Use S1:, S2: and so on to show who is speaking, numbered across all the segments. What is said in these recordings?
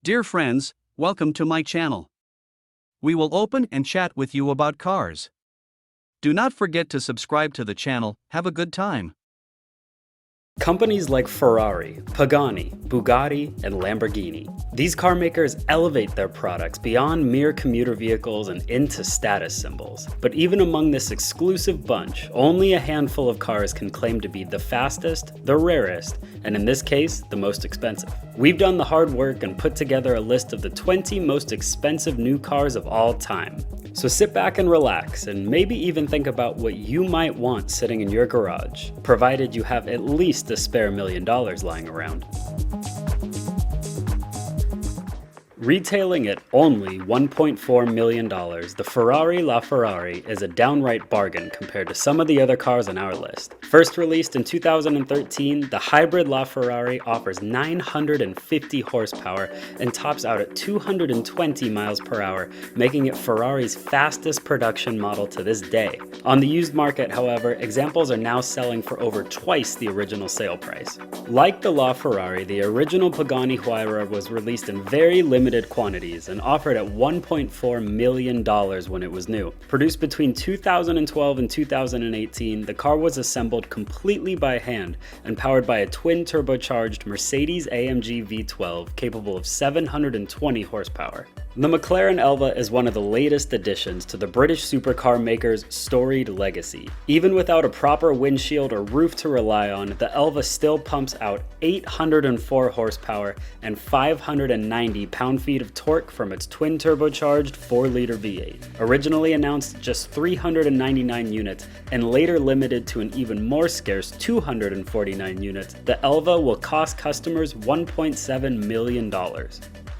S1: Dear friends, welcome to my channel. We will open and chat with you about cars. Do not forget to subscribe to the channel. Have a good time.
S2: Companies like Ferrari, Pagani, Bugatti, and Lamborghini. These car makers elevate their products beyond mere commuter vehicles and into status symbols. But even among this exclusive bunch, only a handful of cars can claim to be the fastest, the rarest, and in this case, the most expensive. We've done the hard work and put together a list of the 20 most expensive new cars of all time. So sit back and relax, and maybe even think about what you might want sitting in your garage, provided you have at least a spare $1 million lying around. Retailing at only $1.4 million, the Ferrari LaFerrari is a downright bargain compared to some of the other cars on our list. First released in 2013, the hybrid LaFerrari offers 950 horsepower and tops out at 220 miles per hour, making it Ferrari's fastest production model to this day. On the used market, however, examples are now selling for over twice the original sale price. Like the LaFerrari, the original Pagani Huayra was released in very limited quantities and offered at $1.4 million when it was new. Produced between 2012 and 2018, the car was assembled completely by hand and powered by a twin turbocharged Mercedes-AMG V12 capable of 720 horsepower. The McLaren Elva is one of the latest additions to the British supercar maker's storied legacy. Even without a proper windshield or roof to rely on, the Elva still pumps out 804 horsepower and 590 pound-feet of torque from its twin turbocharged 4-liter V8. Originally announced just 399 units and later limited to an even more scarce 249 units, the Elva will cost customers $1.7 million.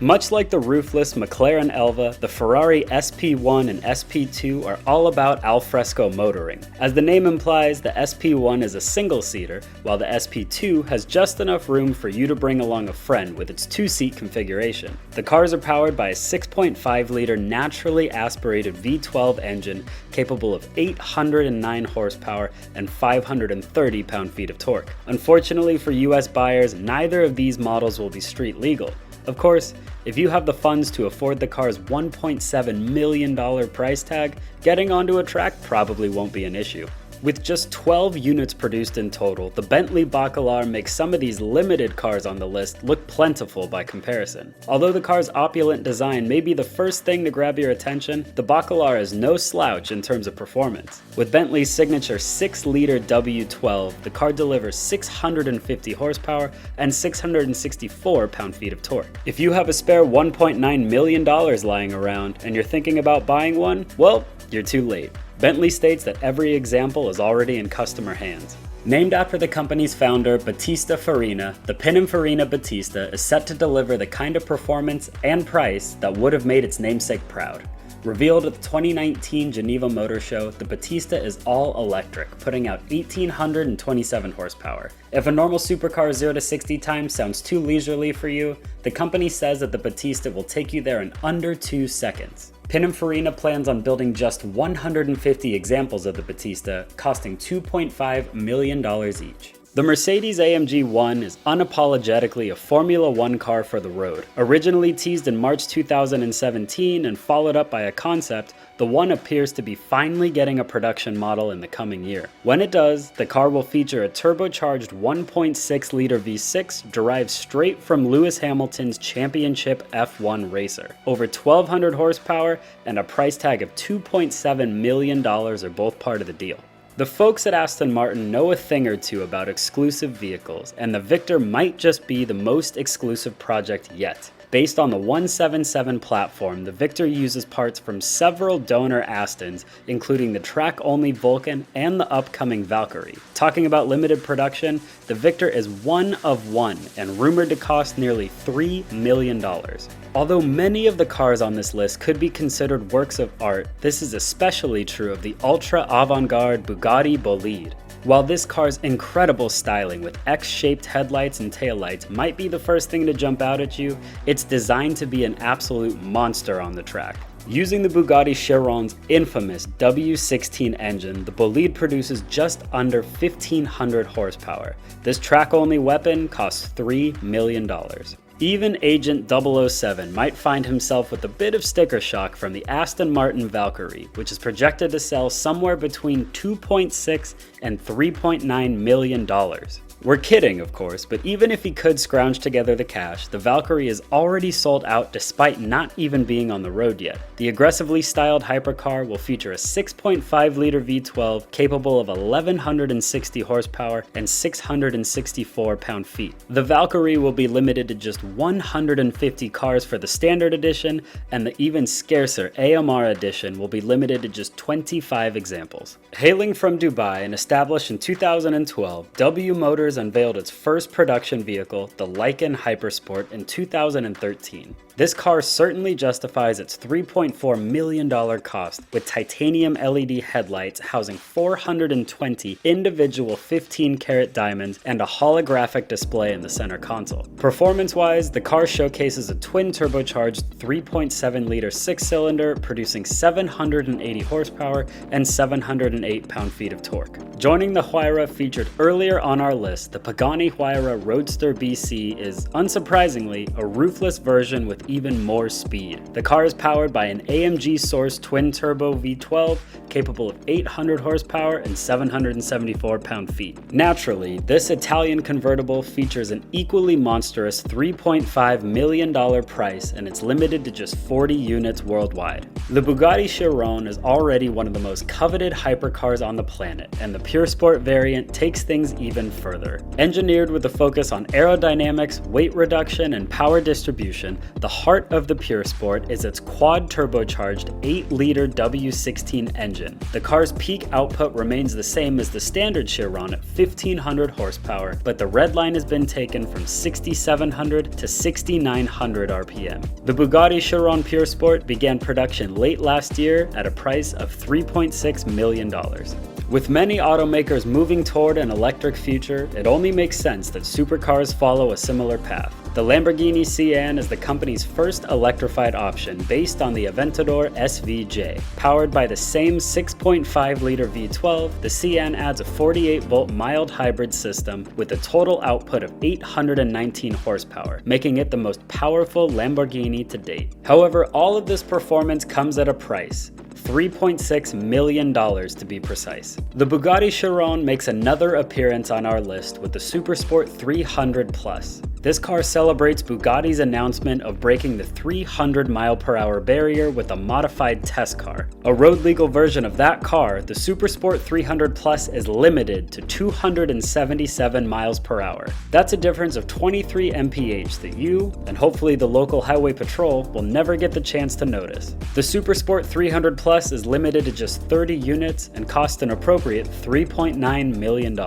S2: Much like the roofless McLaren Elva, the Ferrari SP1 and SP2 are all about alfresco motoring. As the name implies, the SP1 is a single-seater, while the SP2 has just enough room for you to bring along a friend with its 2-seat configuration. The cars are powered by a 6.5-liter naturally aspirated V12 engine capable of 809 horsepower and 530 pound-feet of torque. Unfortunately for US buyers, neither of these models will be street legal. Of course, if you have the funds to afford the car's $1.7 million price tag, getting onto a track probably won't be an issue. With just 12 units produced in total, the Bentley Bacalar makes some of these limited cars on the list look plentiful by comparison. Although the car's opulent design may be the first thing to grab your attention, the Bacalar is no slouch in terms of performance. With Bentley's signature 6-liter W12, the car delivers 650 horsepower and 664 pound-feet of torque. If you have a spare $1.9 million lying around and you're thinking about buying one, well, you're too late. Bentley states that every example is already in customer hands. Named after the company's founder, Battista Farina, the Pininfarina Battista is set to deliver the kind of performance and price that would have made its namesake proud. Revealed at the 2019 Geneva Motor Show, the Battista is all electric, putting out 1,827 horsepower. If a normal supercar 0 to 60 time sounds too leisurely for you, the company says that the Battista will take you there in under 2 seconds. Pininfarina plans on building just 150 examples of the Battista, costing $2.5 million each. The Mercedes-AMG 1 is unapologetically a Formula One car for the road. Originally teased in March 2017 and followed up by a concept, the One appears to be finally getting a production model in the coming year. When it does, the car will feature a turbocharged 1.6-liter V6 derived straight from Lewis Hamilton's championship F1 racer. Over 1,200 horsepower and a price tag of $2.7 million are both part of the deal. The folks at Aston Martin know a thing or two about exclusive vehicles, and the Victor might just be the most exclusive project yet. Based on the 177 platform, the Victor uses parts from several donor Astons, including the track-only Vulcan and the upcoming Valkyrie. Talking about limited production, the Victor is one of one and rumored to cost nearly $3 million. Although many of the cars on this list could be considered works of art, this is especially true of the ultra avant-garde Bugatti Bolide. While this car's incredible styling with X-shaped headlights and taillights might be the first thing to jump out at you, it's designed to be an absolute monster on the track. Using the Bugatti Chiron's infamous W16 engine, the Bolide produces just under 1,500 horsepower. This track-only weapon costs $3 million. Even Agent 007 might find himself with a bit of sticker shock from the Aston Martin Valkyrie, which is projected to sell somewhere between $2.6 and $3.9 million. We're kidding, of course, but even if he could scrounge together the cash, the Valkyrie is already sold out despite not even being on the road yet. The aggressively styled hypercar will feature a 6.5-liter V12 capable of 1,160 horsepower and 664 pound-feet. The Valkyrie will be limited to just 150 cars for the standard edition, and the even scarcer AMR edition will be limited to just 25 examples. Hailing from Dubai and established in 2012, W Motors unveiled its first production vehicle, the Lykan Hypersport, in 2013. This car certainly justifies its $3.4 million cost, with titanium LED headlights housing 420 individual 15-karat diamonds and a holographic display in the center console. Performance-wise, the car showcases a twin-turbocharged 3.7-liter six-cylinder producing 780 horsepower and 708 pound-feet of torque. Joining the Huayra featured earlier on our list, the Pagani Huayra Roadster BC is, unsurprisingly, a roofless version with even more speed. The car is powered by an AMG-sourced twin-turbo V12 capable of 800 horsepower and 774 pound-feet. Naturally, this Italian convertible features an equally monstrous $3.5 million price, and it's limited to just 40 units worldwide. The Bugatti Chiron is already one of the most coveted hypercars on the planet, and the Pure Sport variant takes things even further. Engineered with a focus on aerodynamics, weight reduction, and power distribution, the heart of the Pure Sport is its quad-turbocharged 8-liter W16 engine. The car's peak output remains the same as the standard Chiron at 1,500 horsepower, but the red line has been taken from 6,700 to 6,900 RPM. The Bugatti Chiron Pure Sport began production late last year at a price of $3.6 million. With many automakers moving toward an electric future, it only makes sense that supercars follow a similar path. The Lamborghini Sian is the company's first electrified option based on the Aventador SVJ. Powered by the same 6.5-liter V12, the Sian adds a 48-volt mild hybrid system with a total output of 819 horsepower, making it the most powerful Lamborghini to date. However, all of this performance comes at a price. $3.6 million to be precise. The Bugatti Chiron makes another appearance on our list with the Supersport 300 Plus. This car celebrates Bugatti's announcement of breaking the 300 mph barrier with a modified test car. A road-legal version of that car, the Supersport 300 Plus is limited to 277 mph. That's a difference of 23 mph that you, and hopefully the local highway patrol, will never get the chance to notice. The Supersport 300 Plus is limited to just 30 units and costs an appropriate $3.9 million.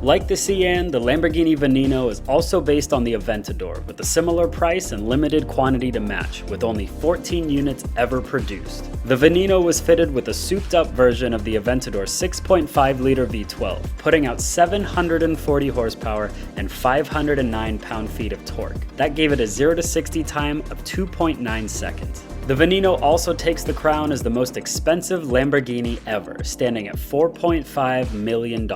S2: Like the Sian, the Lamborghini Veneno is also based on the Aventador, with a similar price and limited quantity to match, with only 14 units ever produced. The Veneno was fitted with a souped-up version of the Aventador 6.5-liter V12, putting out 740 horsepower and 509 pound-feet of torque. That gave it a 0 to 60 time of 2.9 seconds. The Veneno also takes the crown as the most expensive Lamborghini ever, standing at $4.5 million.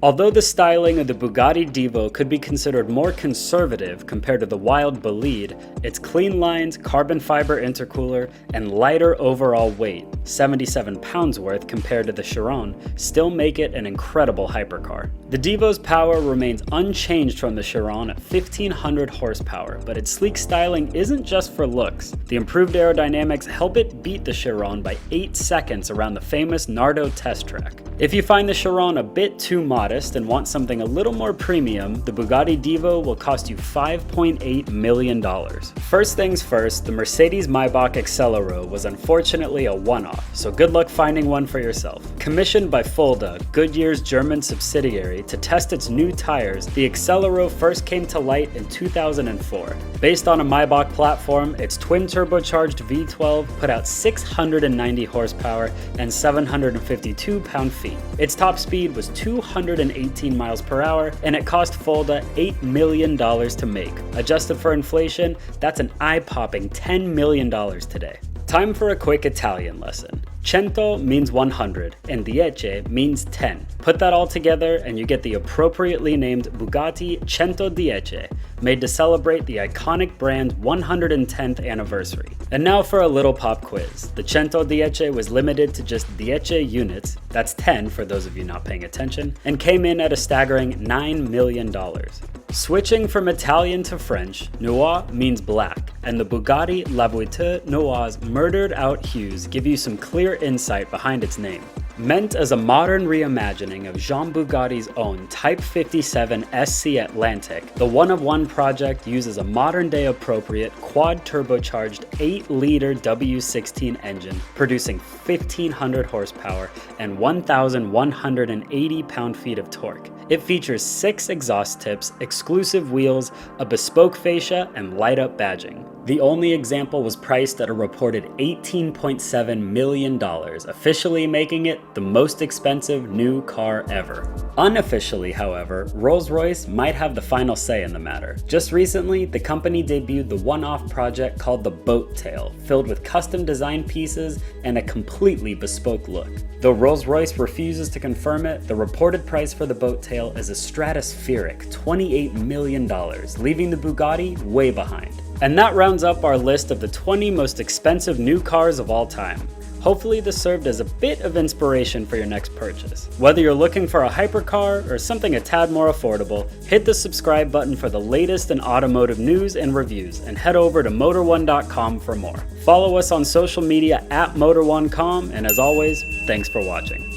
S2: Although the styling of the Bugatti Divo could be considered more conservative compared to the wild Bolide, its clean lines, carbon fiber intercooler, and lighter overall weight, 77 pounds worth compared to the Chiron, still make it an incredible hypercar. The Divo's power remains unchanged from the Chiron at 1,500 horsepower, but its sleek styling isn't just for looks. The improved aerodynamics help it beat the Chiron by 8 seconds around the famous Nardo test track. If you find the Chiron a bit too modest and want something a little more premium, the Bugatti Divo will cost you $5.8 million. First things first, the Mercedes-Maybach Accelero was unfortunately a one-off, so good luck finding one for yourself. Commissioned by Fulda, Goodyear's German subsidiary, to test its new tires, the Accelero first came to light in 2004. Based on a Maybach platform, its twin-turbocharged V12 put out 690 horsepower and 752 pound-feet. Its top speed was 218 miles per hour, and it cost Fulda $8 million to make. Adjusted for inflation, that's an eye-popping $10 million today. Time for a quick Italian lesson. Cento means 100 and dieci means 10. Put that all together and you get the appropriately named Bugatti 110, made to celebrate the iconic brand's 110th anniversary. And now for a little pop quiz. The 110 was limited to just 10 units, that's 10 for those of you not paying attention, and came in at a staggering $9 million. Switching from Italian to French, noir means black, and the Bugatti La Voiture Noir's murdered out hues give you some clear insight behind its name. Meant as a modern reimagining of Jean Bugatti's own Type 57 SC Atlantic, the one-of-one project uses a modern-day appropriate quad-turbocharged 8-liter W16 engine producing 1,500 horsepower and 1,180 pound-feet of torque. It features 6 exhaust tips, exclusive wheels, a bespoke fascia, and light-up badging. The only example was priced at a reported $18.7 million, officially making it the most expensive new car ever. Unofficially, however, Rolls-Royce might have the final say in the matter. Just recently, the company debuted the one-off project called the Boat Tail, filled with custom design pieces and a completely bespoke look. Though Rolls-Royce refuses to confirm it, the reported price for the Boat Tail is a stratospheric $28 million, leaving the Bugatti way behind. And that rounds up our list of the 20 most expensive new cars of all time. Hopefully this served as a bit of inspiration for your next purchase. Whether you're looking for a hypercar or something a tad more affordable, hit the subscribe button for the latest in automotive news and reviews, and head over to Motor1.com for more. Follow us on social media at Motor1.com, and as always, thanks for watching.